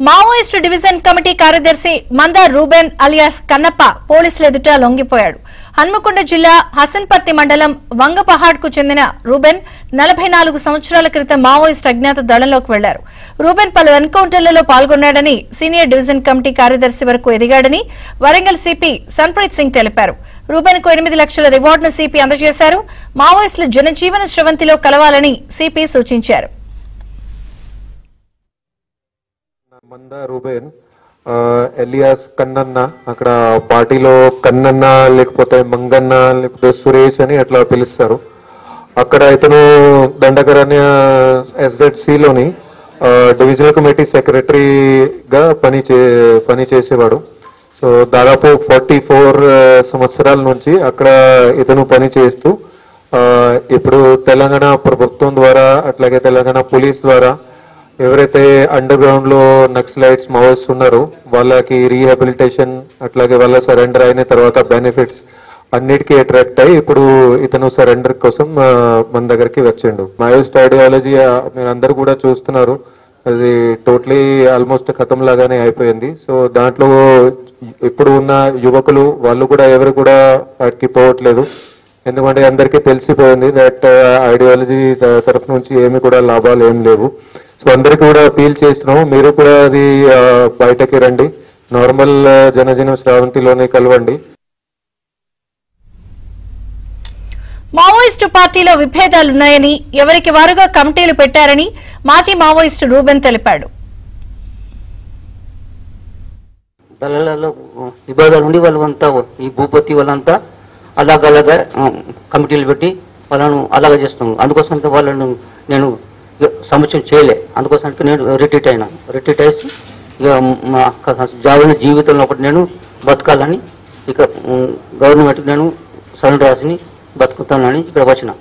Maoist division committee కార్యదర్శి Mandar Reuben alias Kannappa పోలీసుల ఎదుట లొంగిపోయాడు. హన్మకొండ జిల్లా హసన్పర్తి మండలం వంగపహాడ్ కు చెందిన రూబెన్ 44 సంవత్సరాల క్రితం మావోయిస్టు అజ్ఞాత దళంలోకి వెళ్లారు. రూబెన్ పలు ఎన్కౌంటర్లలో పాల్గొన్నాడని, సీనియర్ డివిజన్ కమిటీ కార్యదర్శి వరకు ఎదిగాడని వరంగల్ సిపి సన్ప్రీత్ సింగ్ తెలిపారు. రూబెన్ కు 8 లక్షల రివార్డును సిపి అందజేశారు. మావోయిస్టులు జనజీవన స్రవంతిలో కలవాలని సిపి సూచించారు. మందా రూబెన్ ఎలియాస్ కన్నన్న, అక్కడ పార్టీలో కన్నన్న లేకపోతే మంగన్న లేకపోతే సురేష్ అని అట్లా పిలుస్తారు. అక్కడ ఇతను దండకరణ్య SZCలోని డివిజనల్ కమిటీ సెక్రటరీగా పని చేసేవాడు. సో దాదాపు 44 సంవత్సరాల నుంచి అక్కడ ఇతను పని చేస్తూ ఇప్పుడు తెలంగాణ ప్రభుత్వం ద్వారా అట్లాగే తెలంగాణ పోలీస్ ద్వారా ఎవరైతే అండర్ గ్రౌండ్ లో నక్సలైట్స్ మావోయిస్ట్ ఉన్నారో వాళ్ళకి రీహాబిలిటేషన్ అట్లాగే వాళ్ళ సరెండర్ అయిన తర్వాత బెనిఫిట్స్ అన్నిటికీ అట్రాక్ట్ అయ్యి ఇప్పుడు ఇతను సరెండర్ కోసం మన దగ్గరికి వచ్చిండు. మావోయిస్ట్ ఐడియాలజీ మీరు అందరు కూడా చూస్తున్నారు, అది టోటలీ ఆల్మోస్ట్ ఖతం లాగానే అయిపోయింది. సో దాంట్లో ఇప్పుడు ఉన్న యువకులు వాళ్ళు కూడా ఎవరు కూడా వాటికి పోవట్లేదు, ఎందుకంటే అందరికీ తెలిసిపోయింది దట్ ఐడియాలజీ తరఫు నుంచి ఏమి కూడా లాభాలు ఏం లేవు. సో అందరికీ కూడా అపీల్ చేస్తున్నాం, మీరు కూడా అది బయటకి రండి, నార్మల్ జనజీవన స్రవంతిలోనే కలవండి. మావోయిస్టు పార్టీలో విభేదాలున్నాయని, ఎవరికి వారుగా కమిటీలు పెట్టారని మాజీ మావోయిస్టు రూబెన్ తెలిపాడు. దళాలలో విభేదాలు ఉండి వాళ్ళంతా ఈ భూపతి వాళ్ళంతా అలాగలాగా కమిటీలు పెట్టి వాళ్ళను అలాగ చేస్తున్నాను. అందుకోసం వాళ్ళను నేను సమస్య చేయలే, అందుకోసం నేను రిట్రీట్ అయినా. రిట్రీట్ అయ్యి ఇక మా జాబిన జీవితంలో ఒకటి నేను బతకాలని, ఇక గవర్నమెంట్ నేను సరెండర్ రాసిని బతుకుతానని ఇక్కడ వచ్చిన.